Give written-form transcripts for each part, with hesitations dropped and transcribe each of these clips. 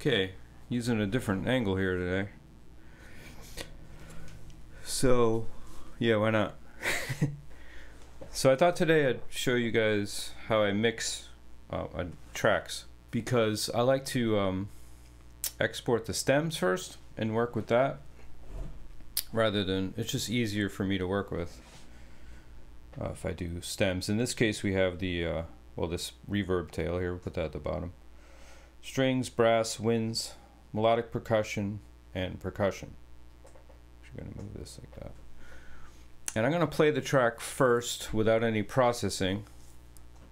Okay, using a different angle here today. So, yeah, why not? So I thought today I'd show you guys how I mix tracks, because I like to export the stems first and work with that, rather than, it's just easier for me to work with if I do stems. In this case we have the well, this reverb tail here, we'll put that at the bottom. Strings, brass, winds, melodic percussion, and percussion. I'm going to move this like that. And I'm going to play the track first without any processing,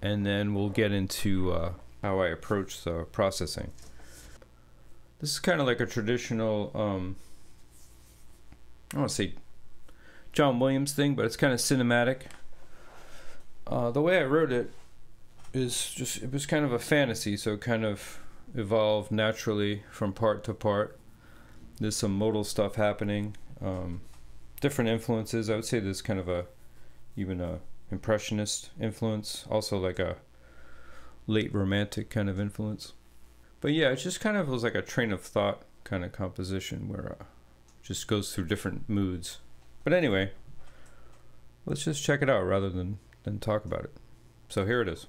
and then we'll get into how I approach the processing. This is kind of like a traditional, I don't want to say John Williams thing, but it's kind of cinematic. The way I wrote it is just, it was kind of a fantasy, so it kind of evolved naturally from part to part. There's some modal stuff happening, different influences. I would say there's kind of even a impressionist influence, also like a late romantic kind of influence. But yeah, it just kind of was like a train of thought kind of composition where it just goes through different moods. But anyway, let's just check it out rather than talk about it. So here it is.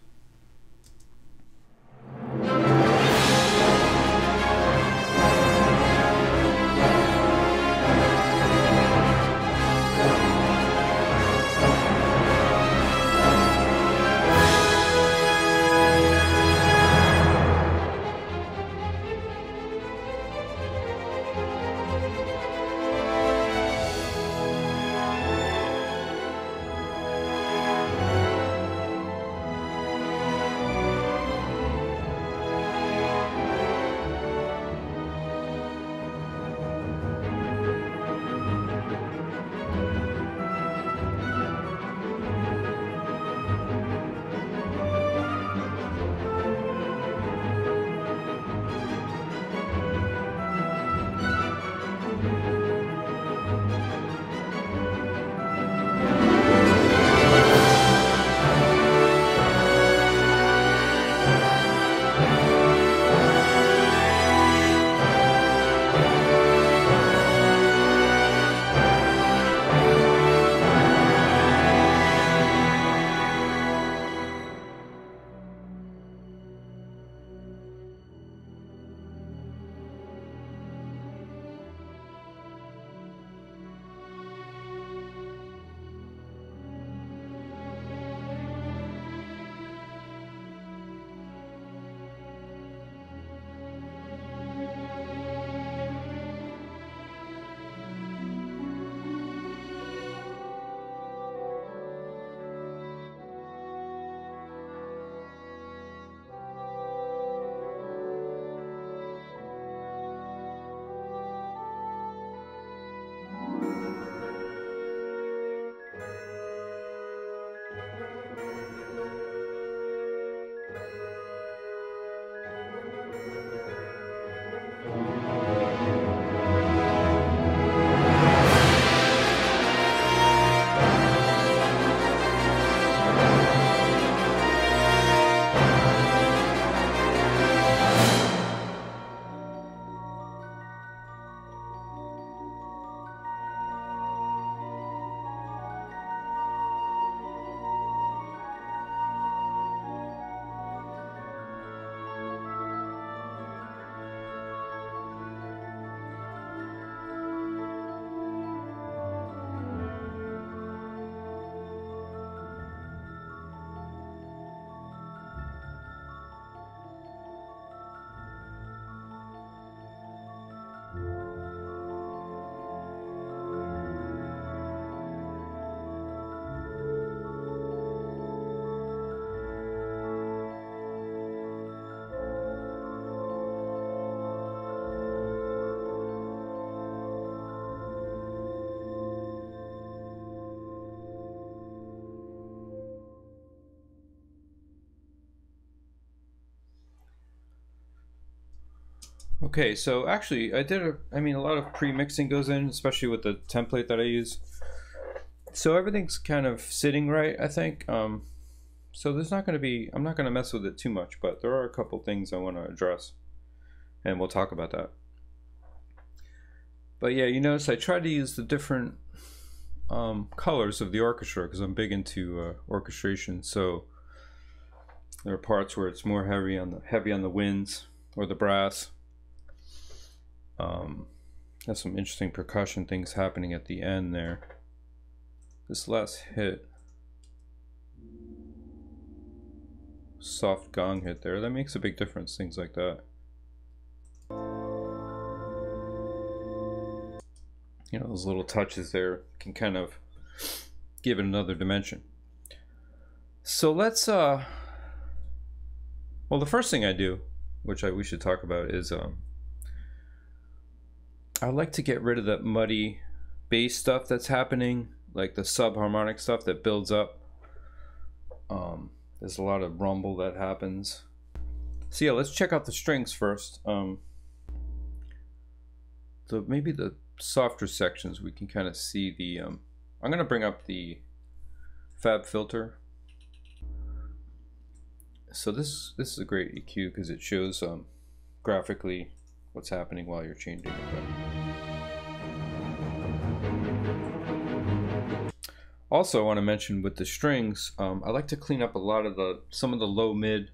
Okay, so actually I did a lot of pre-mixing goes in, especially with the template that I use. So everything's kind of sitting right, I think. So there's not going to be, I'm not going to mess with it too much, but there are a couple things I want to address. and we'll talk about that. But yeah, you notice I tried to use the different colors of the orchestra because I'm big into orchestration. So there are parts where it's more heavy on the winds or the brass. There's some interesting percussion things happening at the end there. This last hit, soft gong hit there, that makes a big difference, things like that. You know, those little touches there can kind of give it another dimension. So let's well, the first thing I do, which we should talk about, is I like to get rid of that muddy bass stuff that's happening, like the subharmonic stuff that builds up. There's a lot of rumble that happens. So yeah, let's check out the strings first. Maybe the softer sections we can kind of see the I'm gonna bring up the Fab filter. So this is a great EQ because it shows graphically what's happening while you're changing it. Also, I want to mention with the strings, I like to clean up a lot of some of the low mid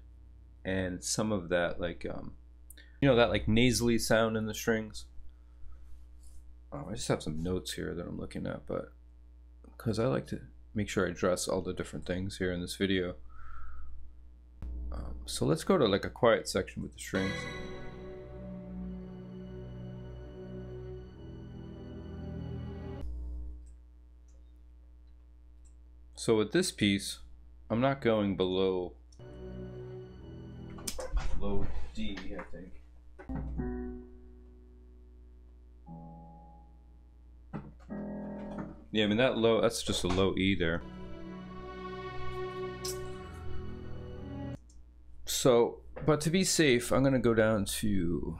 and some of that, like you know, that like nasally sound in the strings. I just have some notes here that I'm looking at, but because I like to make sure I address all the different things here in this video. So let's go to like a quiet section with the strings. So with this piece, I'm not going below low D, I think. Yeah, I mean that's just a low E there. So, but to be safe, I'm gonna go down to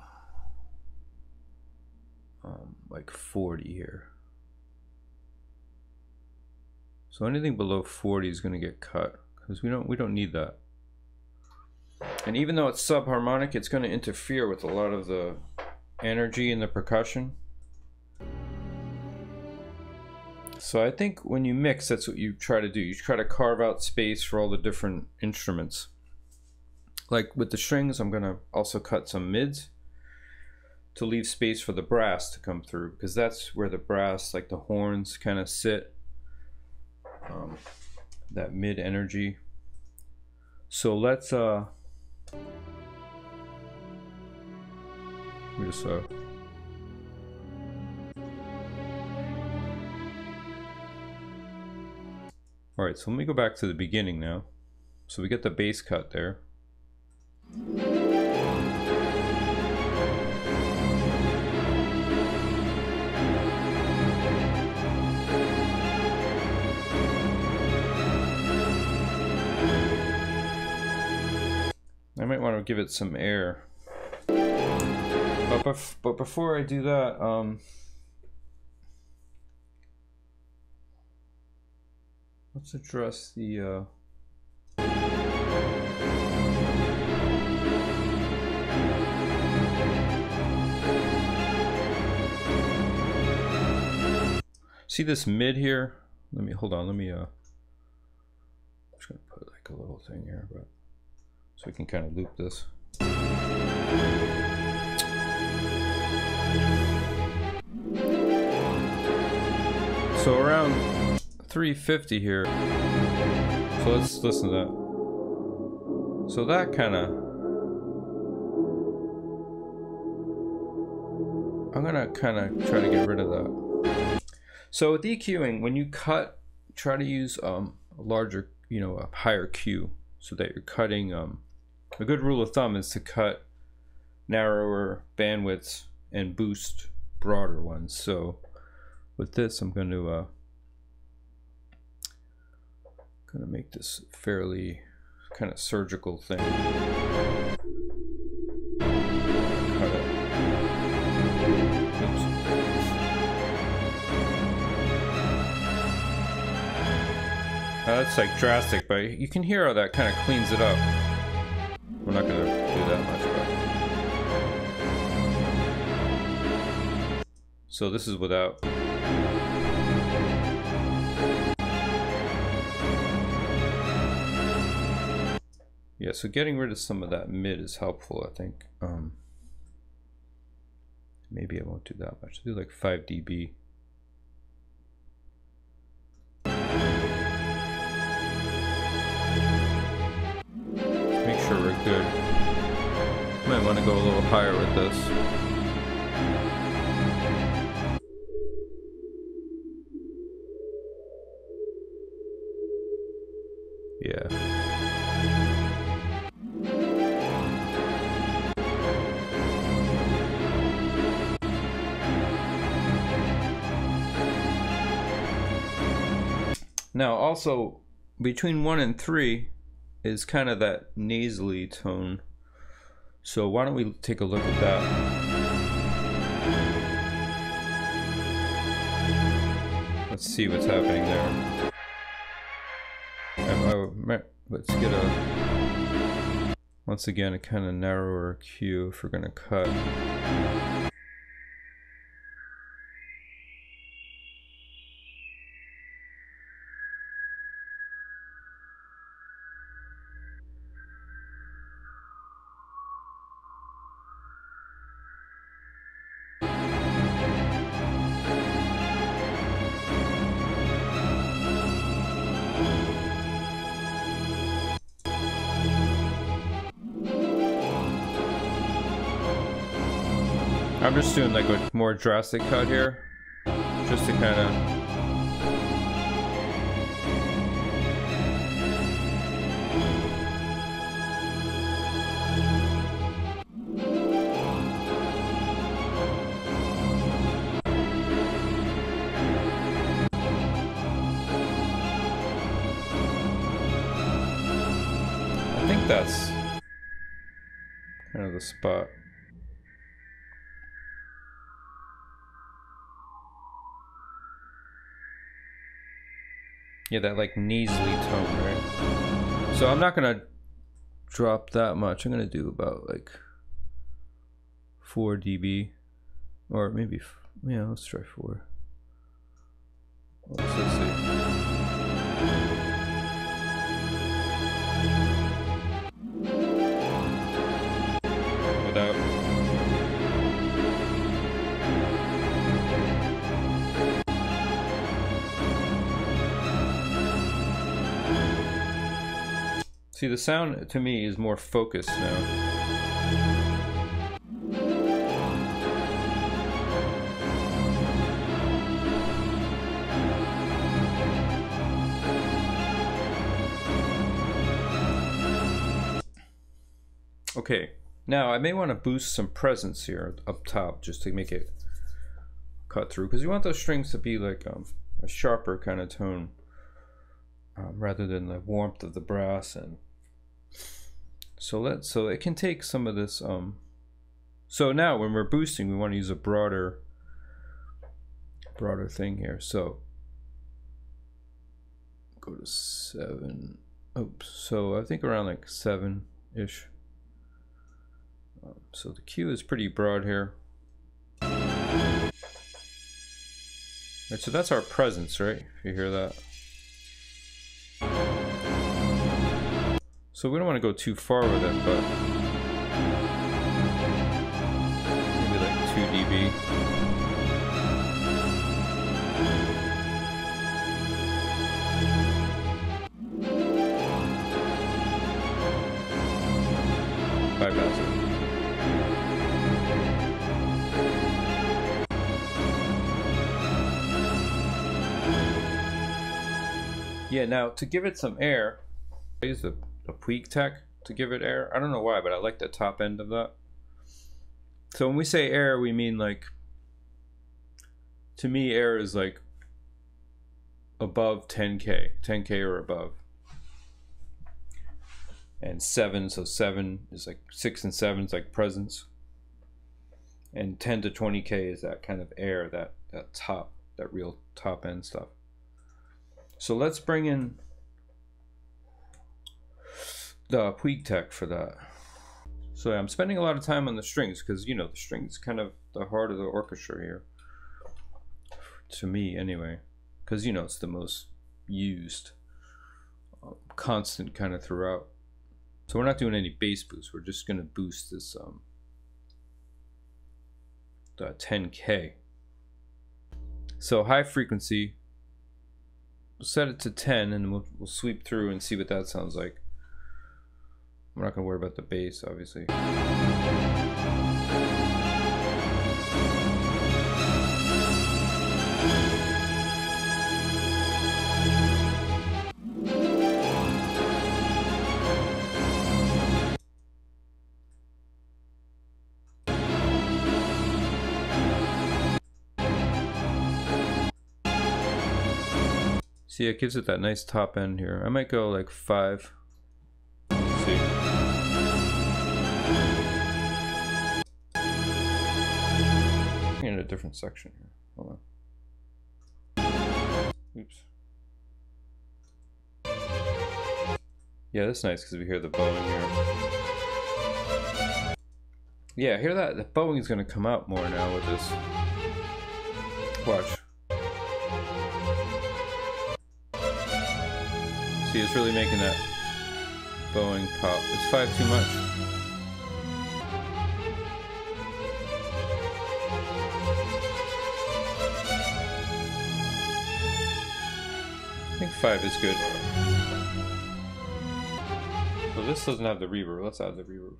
like 40 here. So anything below 40 is gonna get cut because we don't need that. And even though it's subharmonic, it's gonna interfere with a lot of the energy in the percussion. So I think when you mix, that's what you try to do. You try to carve out space for all the different instruments. Like with the strings, I'm gonna also cut some mids to leave space for the brass to come through, because that's where the brass, like the horns, kind of sit. That mid energy. So let's just all right, so let me go back to the beginning now. So we get the bass cut there. I might want to give it some air. But before I do that, let's address the see this mid here? Hold on, let me I'm just gonna put like a little thing here, but so we can kind of loop this. So around 350 here. So let's listen to that. So that kind of, I'm gonna kind of try to get rid of that. So with EQing, when you cut, try to use a larger, a higher Q, so that you're cutting. A good rule of thumb is to cut narrower bandwidths and boost broader ones. So with this, I'm going to make this fairly kind of surgical thing. Cut it. Oops. That's like drastic, but you can hear how that kind of cleans it up. We're not going to do that much, So this is without. Yeah, so getting rid of some of that mid is helpful, I think. Maybe I won't do that much. I'll do like 5 dB. Make sure we're good. Might want to go a little higher with this. Yeah. Now also between 1 and 3 is kind of that nasally tone. So why don't we take a look at that? Let's see what's happening there. Let's get once again a kind of narrower cue if we're gonna cut. I'm just doing like a more drastic cut here, just to kind of. I think that's kind of the spot. Yeah, that like nasally tone, right? So I'm not gonna drop that much. I'm gonna do about like 4 dB, or maybe, yeah, let's try 4. Let's see. Without. See, the sound to me is more focused now. Okay, now I may want to boost some presence here up top just to make it cut through, because you want those strings to be like a sharper kind of tone, rather than the warmth of the brass. And so it can take some of this. So now when we're boosting, we want to use a broader thing here. So go to 7. Oops. So I think around like 7-ish. So the Q is pretty broad here. Right, so that's our presence, right? If you hear that. So we don't want to go too far with it, but maybe like 2 dB. Bypass it. Yeah, now to give it some air, I use a Puig Tech to give it air. I don't know why, but I like the top end of that. So when we say air, we mean like, to me, air is like above 10K or above. And 7, so 7 is like 6 and 7 is like presence. And 10 to 20K is that kind of air, that top, that real top end stuff. So let's bring in the Puig Tech for that. So I'm spending a lot of time on the strings because, you know, the strings kind of the heart of the orchestra here. to me anyway, because you know it's the most used, constant kind of throughout. So we're not doing any bass boost. We're just going to boost this the 10K. So high frequency, we'll set it to 10 and we'll sweep through and see what that sounds like. I'm not going to worry about the bass, obviously. See, it gives it that nice top end here. I might go like 5. Let's see. In a different section here. Hold on. Oops. Yeah, that's nice because we hear the bowing here. Yeah, hear that? The bowing is going to come out more now with this. Watch. See, it's really making that bowing pop. It's 5 too much. I think 5 is good. So this doesn't have the reverb. Let's add the reverb.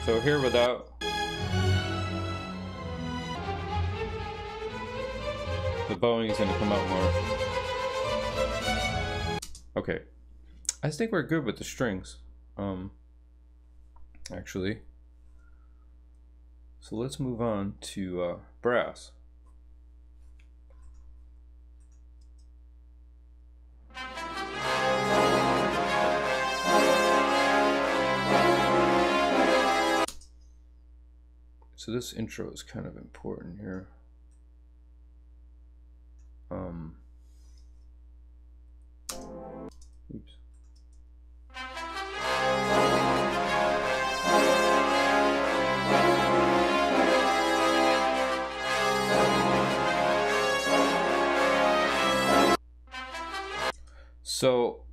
So here without. The bowing is going to come out more. Okay, I think we're good with the strings. Actually, so let's move on to brass. So this intro is kind of important here. Oops. So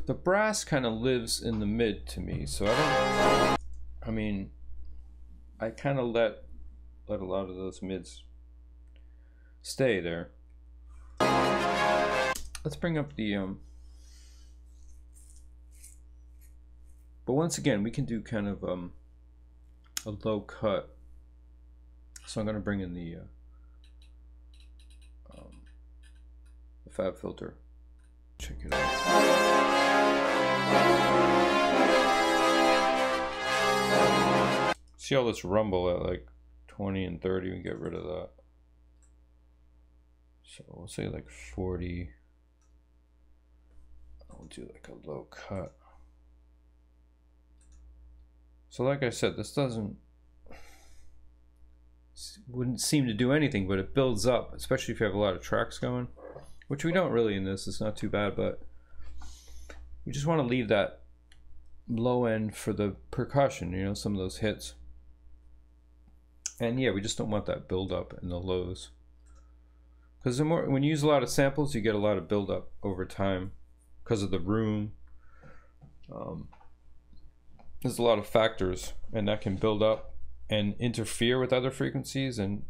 the brass kind of lives in the mid to me, so I mean, I kind of let a lot of those mids stay there. Let's bring up the but once again we can do kind of a low cut. So I'm going to bring in the fab filter. Check it out. See all this rumble at like 20 and 30, we get rid of that. So we'll say like 40. I'll do like a low cut. So like I said, this wouldn't seem to do anything, but it builds up, especially if you have a lot of tracks going, which we don't really in this. It's not too bad, but we just want to leave that low end for the percussion, you know, some of those hits. And yeah, we just don't want that build up in the lows. Because when you use a lot of samples, you get a lot of build up over time because of the room. There's a lot of factors, and that can build up and interfere with other frequencies. And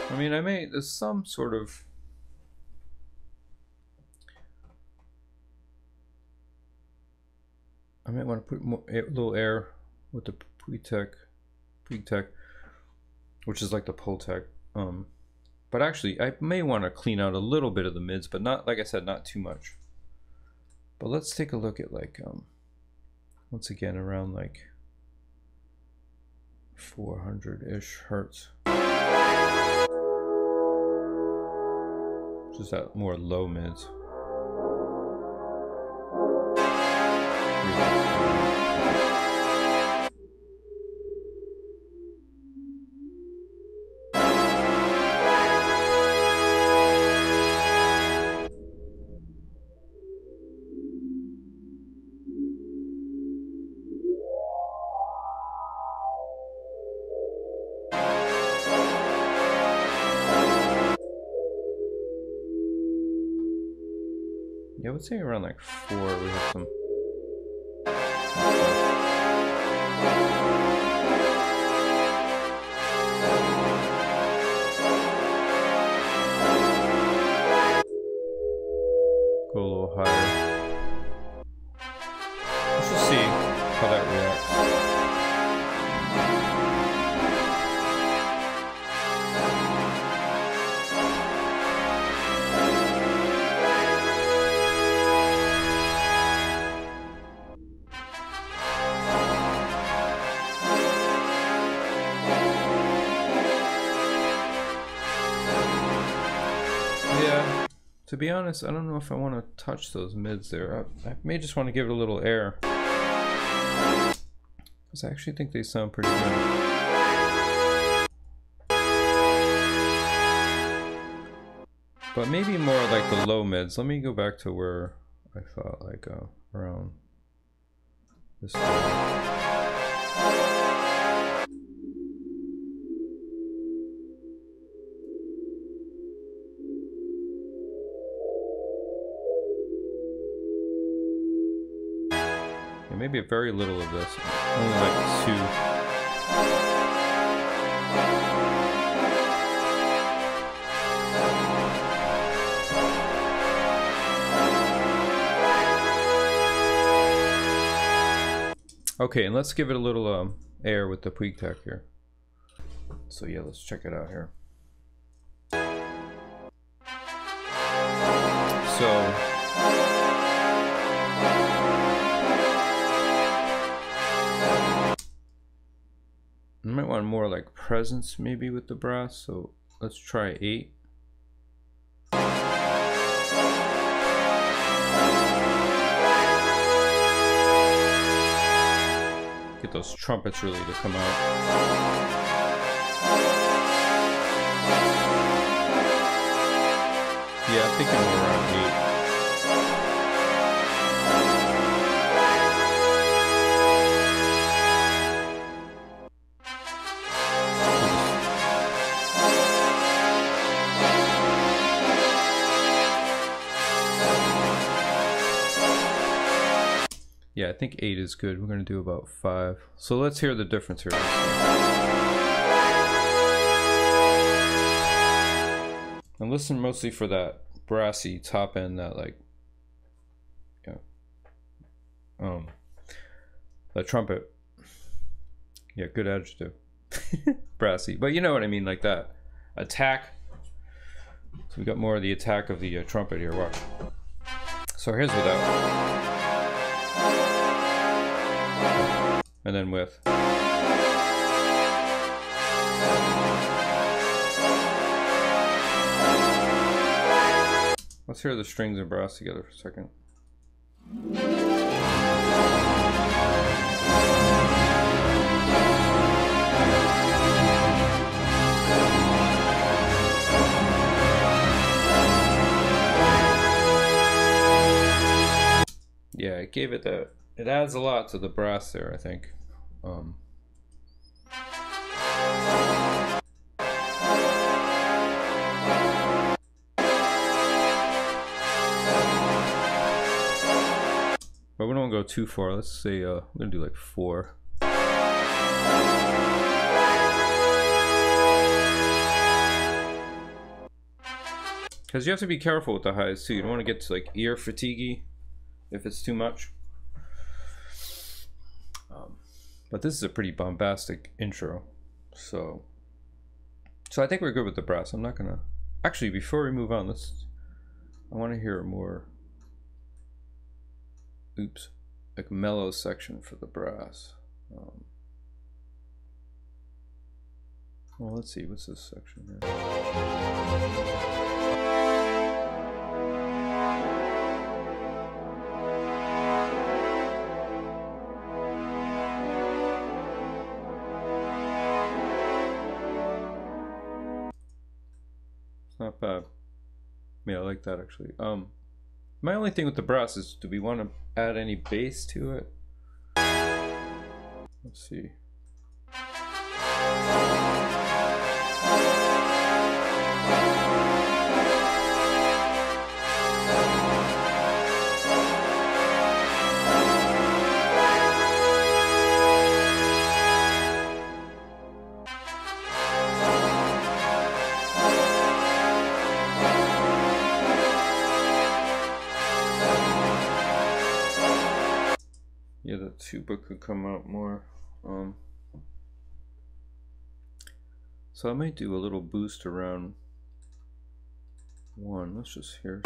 I mean, there's some sort of I might want to put a little air with the pre-tech, which is like the Pultec. But actually, I may want to clean out a little bit of the mids, but not, like I said, not too much. But let's take a look at like, once again, around like 400-ish hertz. Just that more low mids. would say around like 4 we have some. Go a little higher. Let's just see how that reacts. Yeah, to be honest, I don't know if I want to touch those mids there. I may just want to give it a little air, because I actually think they sound pretty good. But maybe more like the low mids. Let me go back to where I thought, like around this time. Yeah, maybe a very little of this. Only like 2. Okay, and let's give it a little air with the Puig Tech here. So yeah, let's check it out here. So you might want more like presence maybe with the brass, so let's try 8. Get those trumpets really to come out. Yeah, I'm thinking more around 8. Yeah, I think 8 is good. We're going to do about 5. So let's hear the difference here. And listen mostly for that brassy top end, that like, yeah, the trumpet. Yeah, good adjective. Brassy, but you know what I mean, like that attack. So we got more of the attack of the trumpet here. Watch. So here's without. And then with. Let's hear the strings and brass together for a second. Yeah, it gave it that. It adds a lot to the brass there, I think. But we don't go too far. Let's say we're gonna do like 4. Because you have to be careful with the highs too. You don't want to get to like ear fatiguey if it's too much. But this is a pretty bombastic intro, so I think we're good with the brass. I'm not gonna actually, before we move on, I want to hear a more like mellow section for the brass. Well, let's see, what's this section here? Not bad. Yeah, I like that actually. My only thing with the brass is, do we want to add any bass to it? Let's see. tuba could come out more. So I might do a little boost around 1. Let's just hear.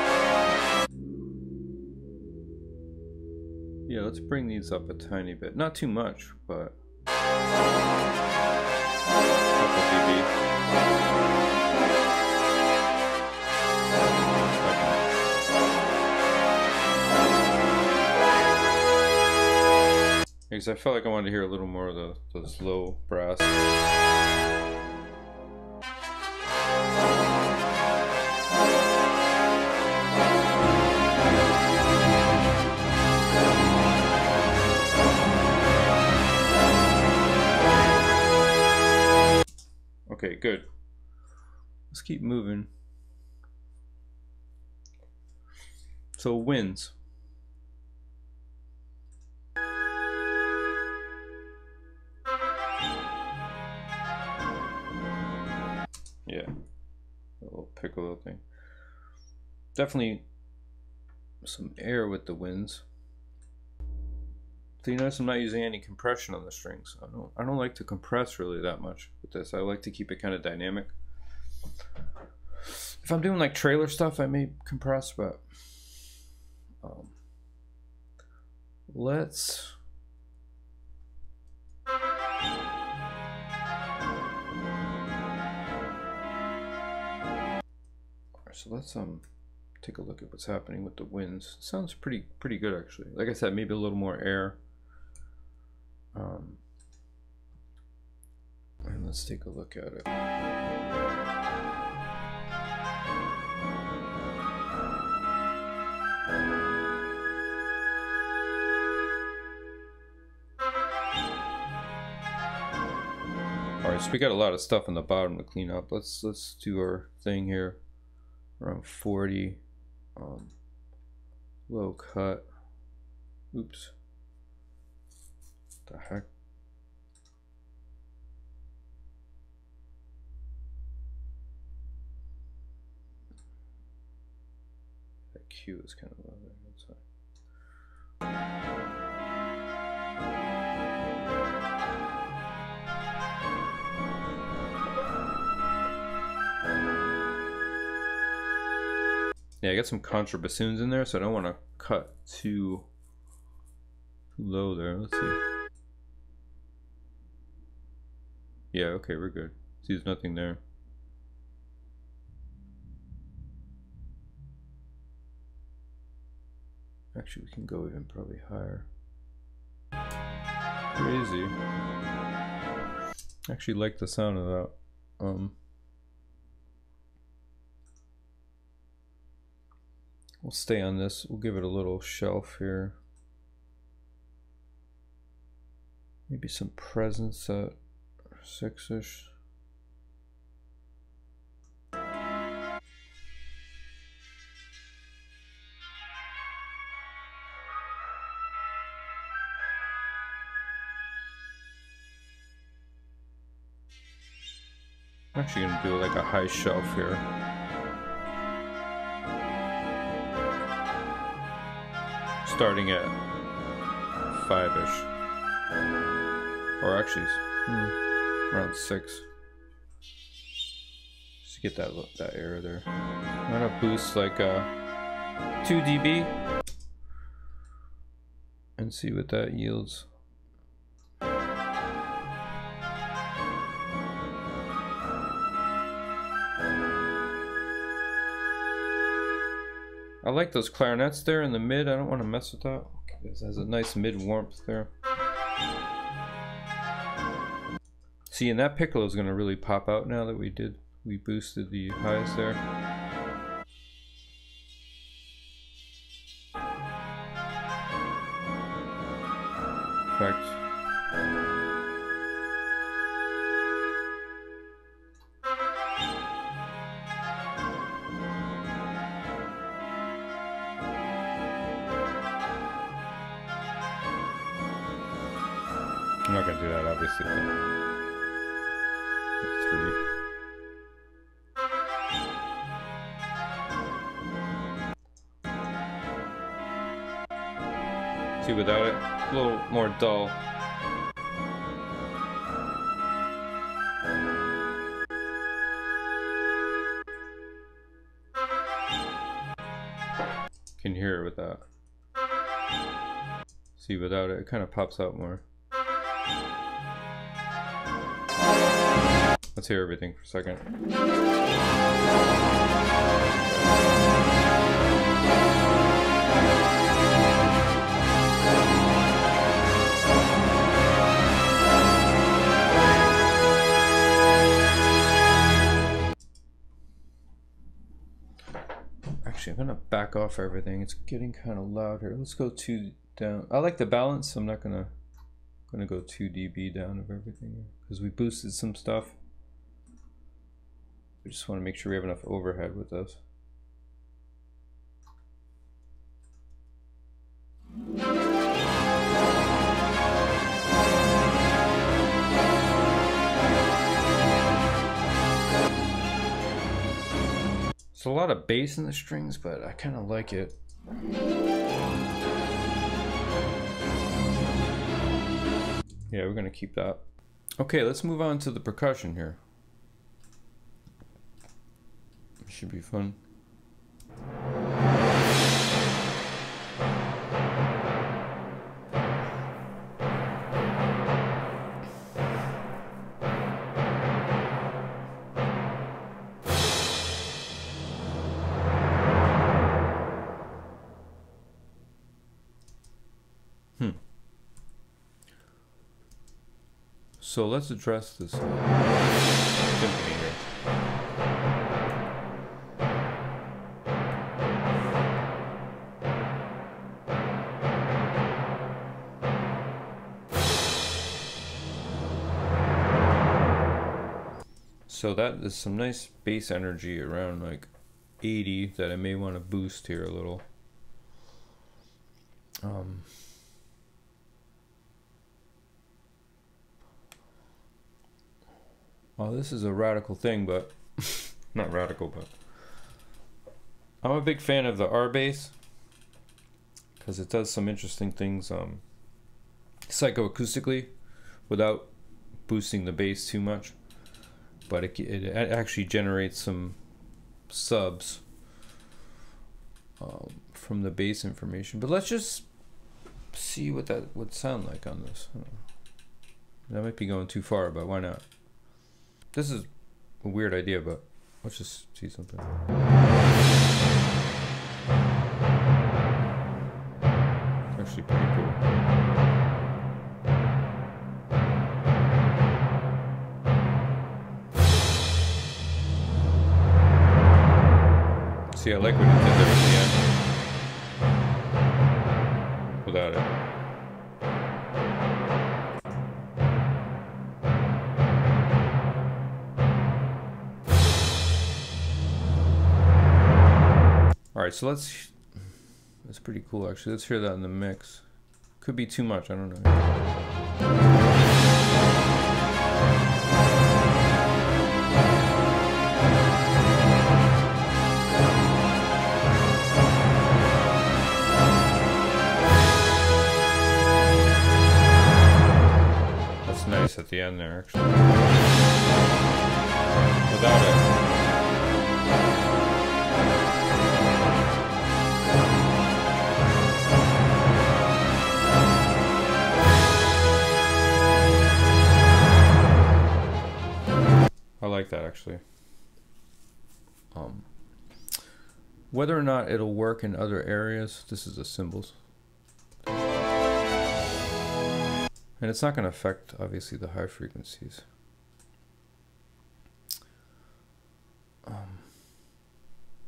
Yeah, let's bring these up a tiny bit. Not too much, but a couple dB. Because I felt like I wanted to hear a little more of those low brass. Okay, good. Let's keep moving. So winds. Yeah, a little piccolo thing. Definitely some air with the winds. So you notice I'm not using any compression on the strings. I don't like to compress really that much with this. I like to keep it kind of dynamic. If I'm doing like trailer stuff, I may compress, but let's so let's take a look at what's happening with the winds. It sounds pretty good actually. Like I said, maybe a little more air. And let's take a look at it. Alright, so we got a lot of stuff on the bottom to clean up. Let's do our thing here. Around 40. Low cut. Oops. What the heck? That Q is kind of low there. That's fine. Yeah, I got some contrabassoons in there, so I don't want to cut too low there. Let's see. Yeah, okay, we're good. See, there's nothing there. Actually, we can go even probably higher. Crazy. I actually like the sound of that. We'll stay on this. We'll give it a little shelf here. Maybe some presence at 6-ish. I'm actually gonna do like a high shelf here. Starting at 5-ish. Or actually, around 6. Just to get that air there. I'm gonna boost like 2 dB and see what that yields. I like those clarinets there in the mid. I don't want to mess with that. This has a nice mid warmth there. See, and that piccolo is going to really pop out now that we boosted the highs there. In fact, I'm not going to do that, obviously. 3. See, without it, a little more dull. Can you hear it with that? See, without it, it kind of pops out more. Let's hear everything for a second. Actually, I'm gonna back off everything. It's getting kind of loud here. Let's go 2 down. I like the balance. I'm not gonna go 2 dB down of everything because we boosted some stuff. We just want to make sure we have enough overhead with this. There's a lot of bass in the strings, but I kind of like it. Yeah, we're gonna keep that. Okay, let's move on to the percussion here. Should be fun. So let's address this symphony here. So that is some nice bass energy around like 80 that I may want to boost here a little. Well, this is a radical thing, but not radical, but I'm a big fan of the R bass because it does some interesting things psychoacoustically without boosting the bass too much. But it actually generates some subs from the bass information. But let's just see what that would sound like on this. That might be going too far, but why not? This is a weird idea, but let's just see something. Actually pretty cool. See, I like what it did there at the end. Without it. Alright, so that's pretty cool actually. Let's hear that in the mix. Could be too much, I don't know. That's nice at the end there actually. Without it. I like that actually. Whether or not it'll work in other areas, this is the cymbals. And it's not going to affect obviously the high frequencies.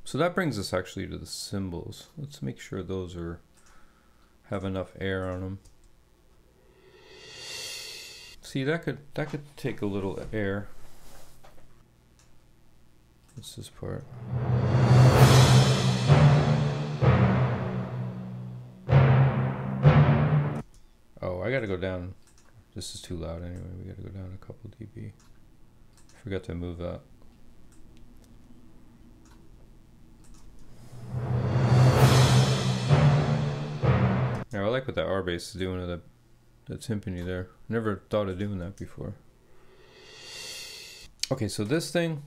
So that brings us actually to the cymbals. Let's make sure those have enough air on them. See, that could take a little air. What's this part? Oh, I gotta go down. This is too loud anyway. We gotta go down a couple dB. Forgot to move that. Yeah, I like what that R bass is doing to the timpani there. Never thought of doing that before. Okay, so this thing,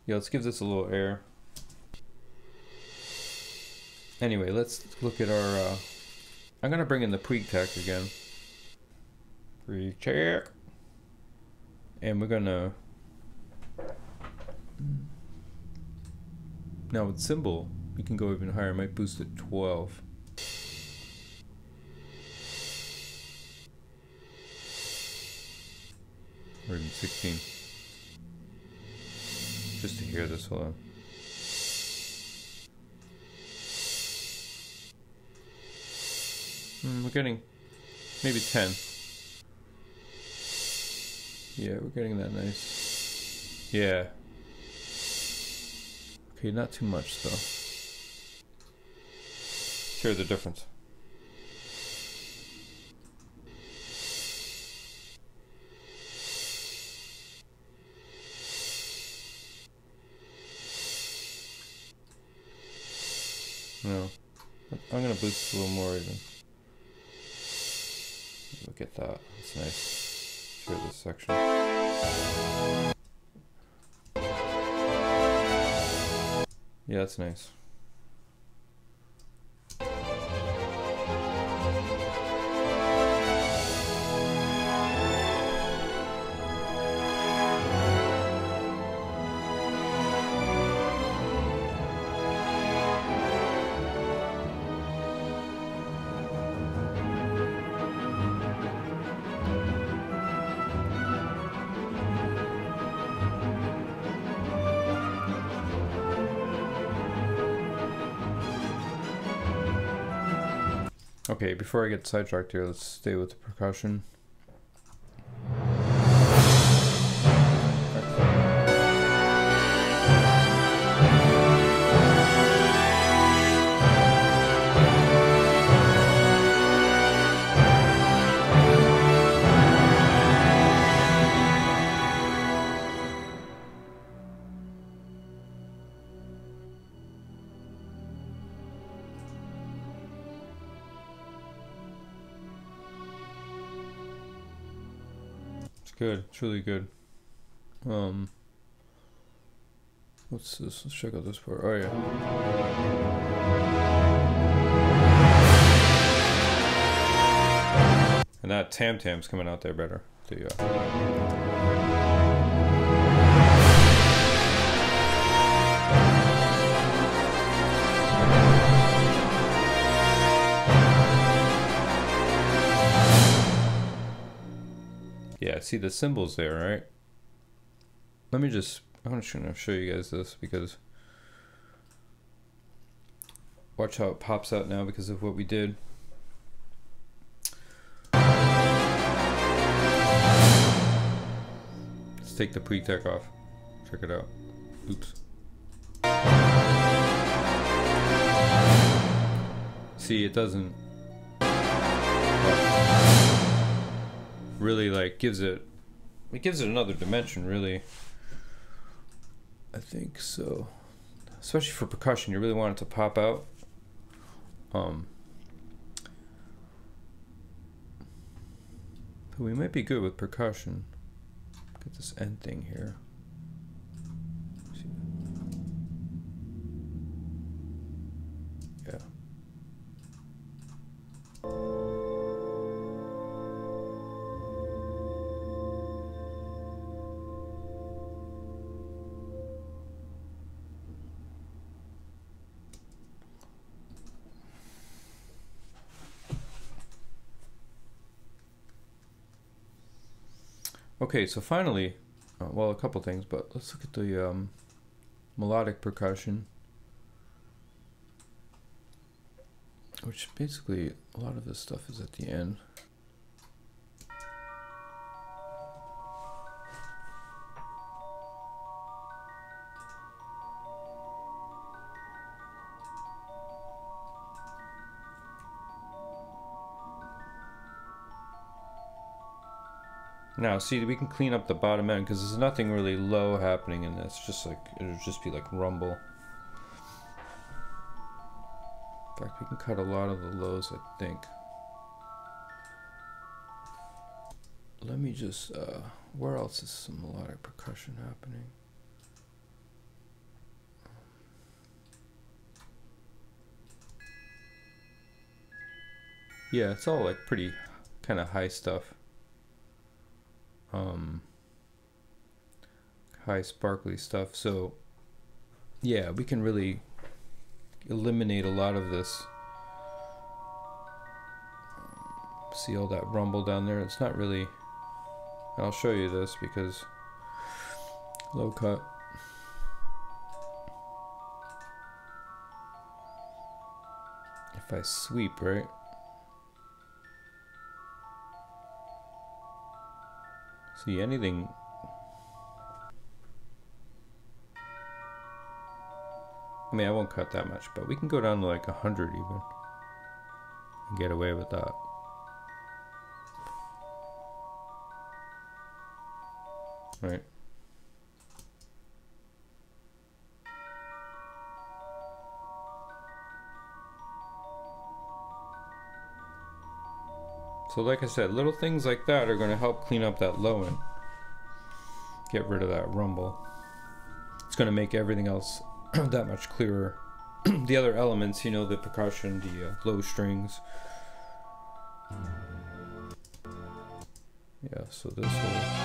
yeah, let's give this a little air. Anyway, let's look at our, I'm gonna bring in the pre-tech again. Pre-tech. And we're gonna, now with cymbal, we can go even higher. I might boost it 12. Or even 16. Just to hear this, hold on. We're getting maybe 10. Yeah, we're getting that nice. Yeah. Okay, not too much though. Let's hear the difference. No. I'm gonna boost a little more even. Look at that. That's nice. Share this section. Yeah, that's nice. Okay, before I get sidetracked here, let's stay with the percussion. Good, it's really good. What's this? Let's check out this part. Oh yeah. And that tam-tam's coming out there better. The yeah, see the cymbals there, right? I'm just gonna show you guys this because watch how it pops out now because of what we did. Let's take the pre-tech off. Check it out. Oops. See, it doesn't really like gives it another dimension, really. I think so, especially for percussion, you really want it to pop out. But we might be good with percussion. Get this end thing here. Yeah. Okay, so finally, well, a couple things, but let's look at the melodic percussion, which basically a lot of this stuff is at the end. Now, see, we can clean up the bottom end because there's nothing really low happening in this. Just like, it'll just be like rumble. If In fact, we can cut a lot of the lows, I think. Let me just, where else is some melodic percussion happening? Yeah, it's all like pretty kind of high stuff. High sparkly stuff. So yeah, we can really eliminate a lot of this. See all that rumble down there? It's not really, I'll show you this because low cut. If I sweep, right? See anything. I mean, I won't cut that much, but we can go down to like 100 even and get away with that. Right. So like I said, little things like that are going to help clean up that low end. Get rid of that rumble. It's going to make everything else that much clearer. The other elements, you know, the percussion, the low strings. Yeah, so this will...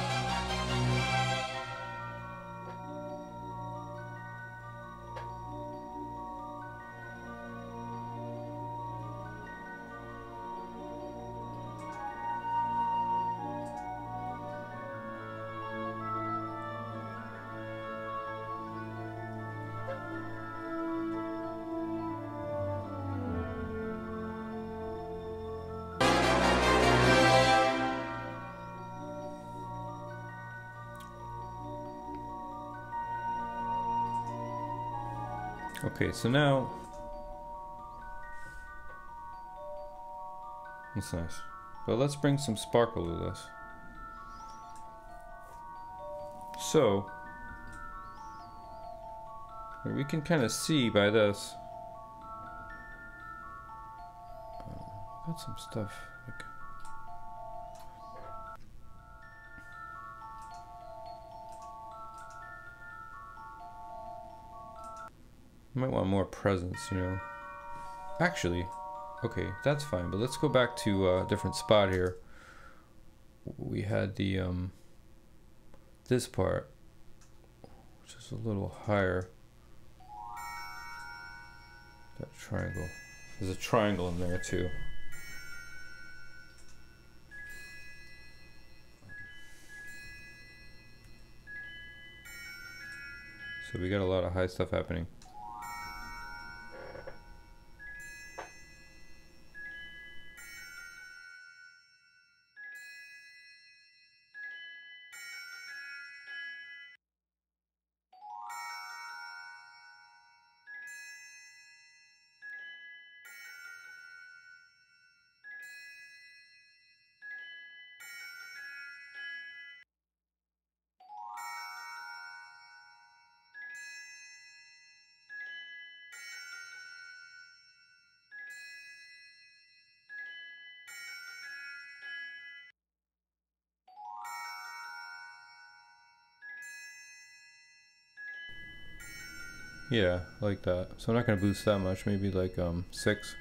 Okay, so now that's nice. But let's bring some sparkle to this. So we can kind of see by this. Got some stuff like. Might want more presence, you know. Actually, okay, that's fine, but let's go back to a different spot here. We had the this part, which is a little higher. That triangle. There's a triangle in there too. So we got a lot of high stuff happening. Yeah, like that. So I'm not gonna boost that much, maybe like 6.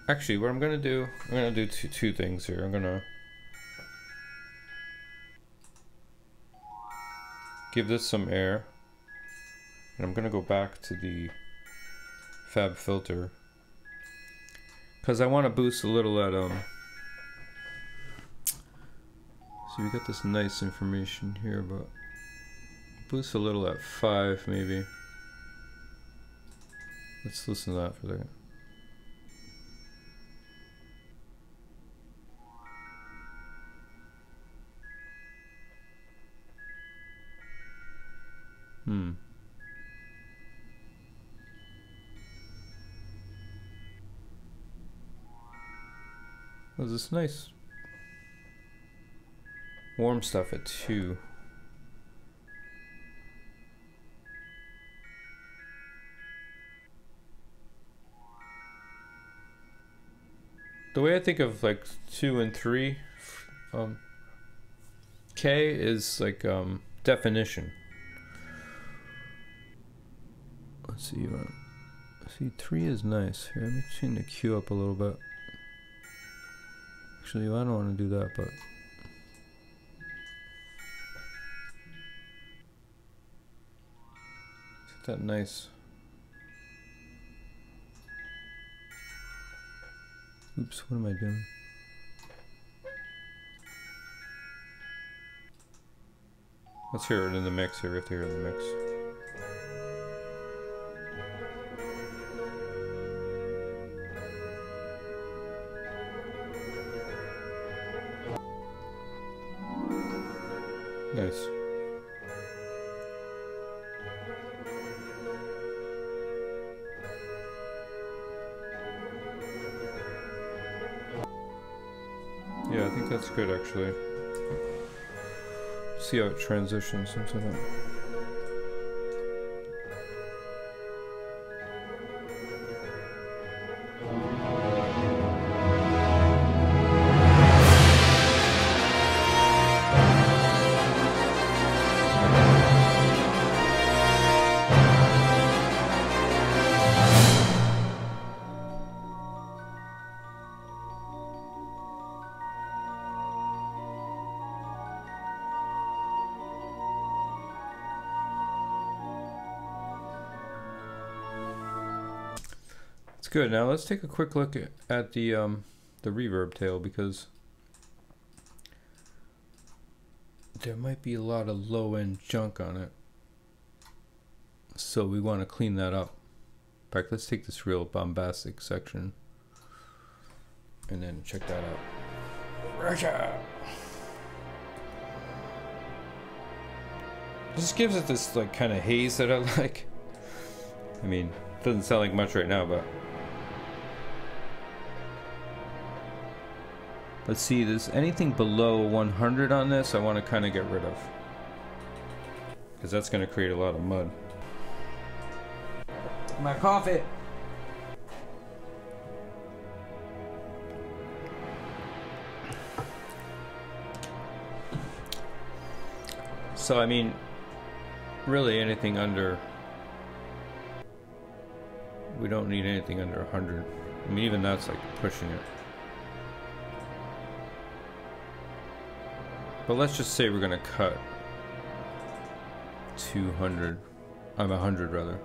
Actually, what I'm gonna do, two things here. I'm gonna give this some air, and I'm gonna go back to the Fab filter because I want to boost a little at so we got this nice information here about boost a little at 5 maybe. Let's listen to that for a second. Oh, this nice warm stuff at 2. The way I think of like 2 and 3, K is like definition. Let's see. See, 3 is nice. Here, let me change the Q up a little bit. Actually, I don't want to do that, but get that nice. Oops, what am I doing? Let's hear it in the mix here. We have to hear it in the mix. Nice. Yeah, I think that's good actually. See how it transitions into that. Good. Now let's take a quick look at the reverb tail, because there might be a lot of low-end junk on it, so we want to clean that up. In fact, let's take this real bombastic section and then check that out. Russia. This gives it this like kind of haze that I like. I mean, it doesn't sound like much right now, but let's see, there's anything below 100 on this I want to kind of get rid of, because that's going to create a lot of mud. My coffee! So I mean, really anything under, we don't need anything under 100. I mean, even that's like pushing it. But let's just say we're gonna cut 200. 100 rather.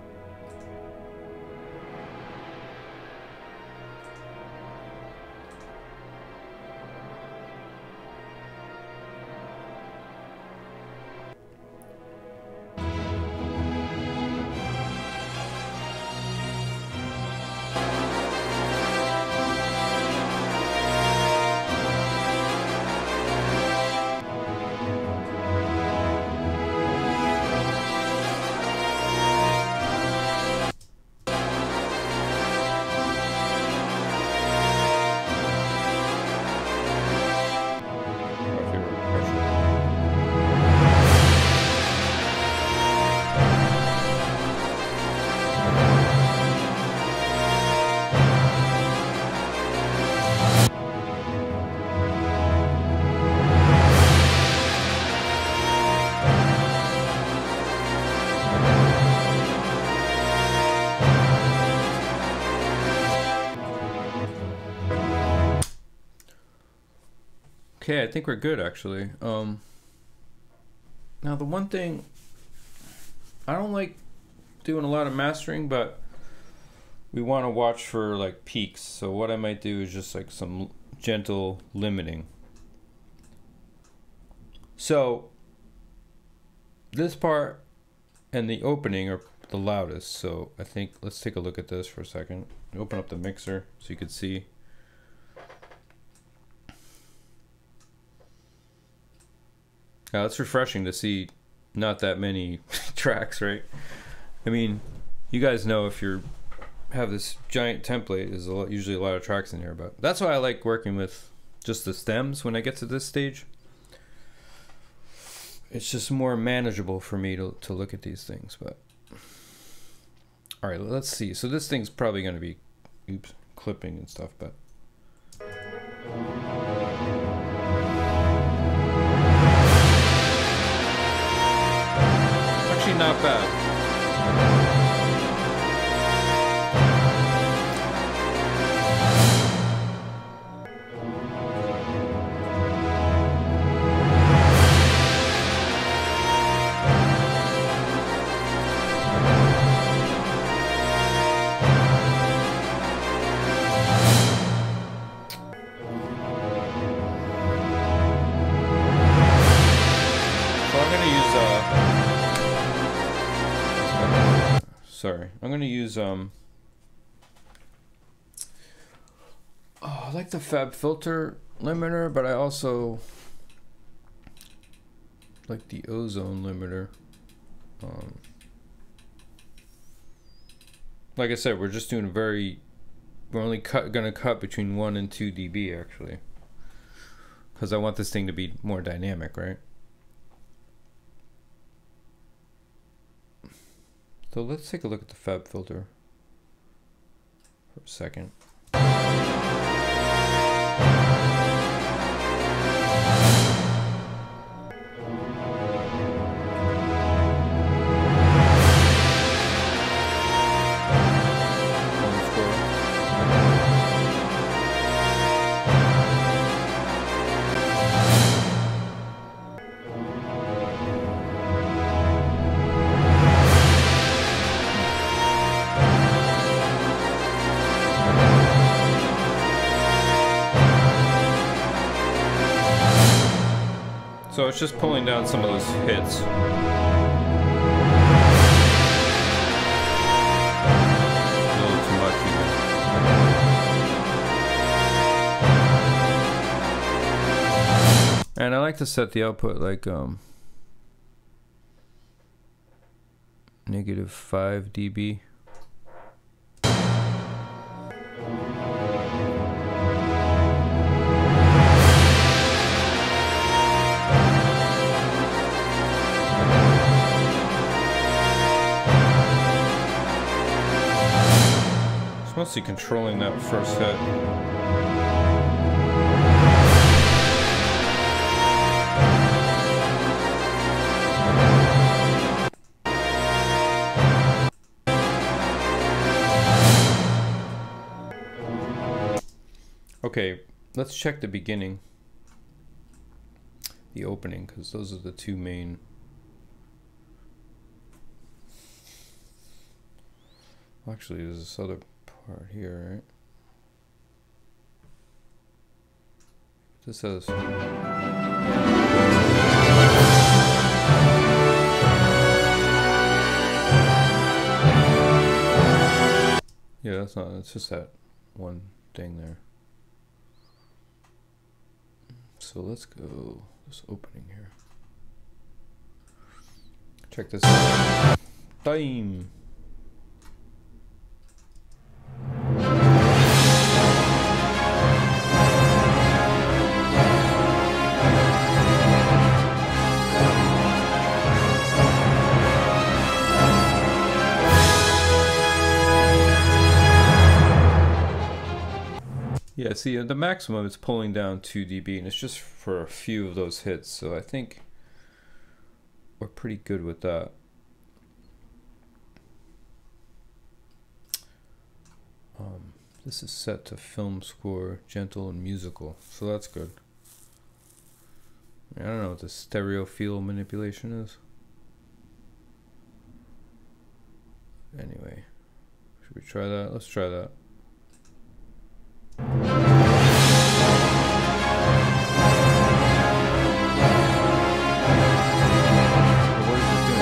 Okay, I think we're good actually. Now the one thing, I don't like doing a lot of mastering, but we want to watch for like peaks. So what I might do is just like some gentle limiting. So this part and the opening are the loudest. So I think let's take a look at this for a second. Open up the mixer so you can see. Now it's refreshing to see not that many tracks, right? I mean, you guys know if you have this giant template, there's usually a lot of tracks in here, but that's why I like working with just the stems when I get to this stage. It's just more manageable for me to look at these things. But all right, let's see. So this thing's probably going to be clipping and stuff, but actually not bad. I'm gonna use I like the Fab Filter limiter, but I also like the Ozone limiter. Like I said, we're just doing we're only gonna cut between 1 and 2 dB actually, because I want this thing to be more dynamic, right? So let's take a look at the Fab Filter for a second. So it's just pulling down some of those hits. A little too much even. And I like to set the output like -5 dB. Mostly controlling that first hit. Okay, let's check the beginning, the opening, because those are the two main. Actually, there's this other part here, right? This says yeah, that's not, it's just that one thing there. So let's go this opening here. Check this out. Time. Yeah, see, the maximum is pulling down 2 dB, and it's just for a few of those hits, so I think we're pretty good with that. This is set to film score, gentle and musical, so that's good. I don't know what the stereo field manipulation is. Anyway, should we try that? Let's try that. What is it doing?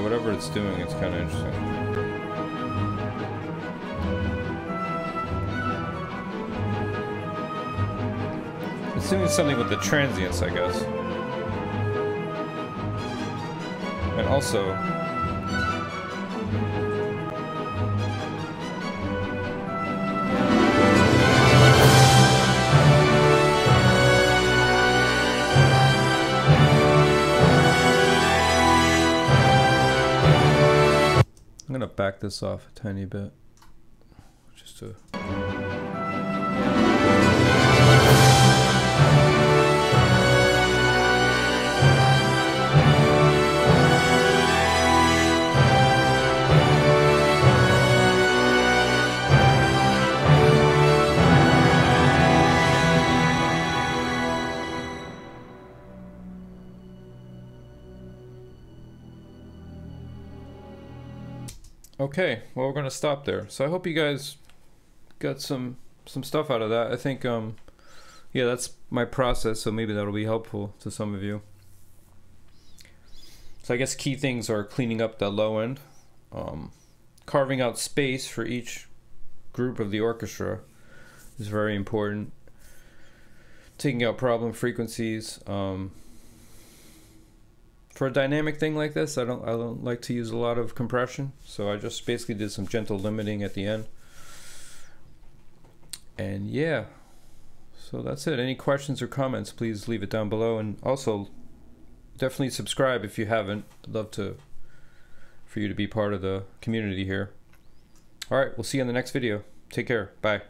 whatever it's doing, it's kind of interesting. It's doing something with the transients, I guess. And also, I'm gonna back this off a tiny bit, just to. Okay, well, we're gonna stop there. So I hope you guys got some stuff out of that. I think yeah, that's my process, so maybe that'll be helpful to some of you. So I guess key things are cleaning up the low end, carving out space for each group of the orchestra is very important. Taking out problem frequencies. For a dynamic thing like this, I don't like to use a lot of compression, so I just basically did some gentle limiting at the end. And yeah, so that's it. Any questions or comments, please leave it down below, and also definitely subscribe if you haven't. I'd love for you to be part of the community here. All right, we'll see you in the next video. Take care. Bye.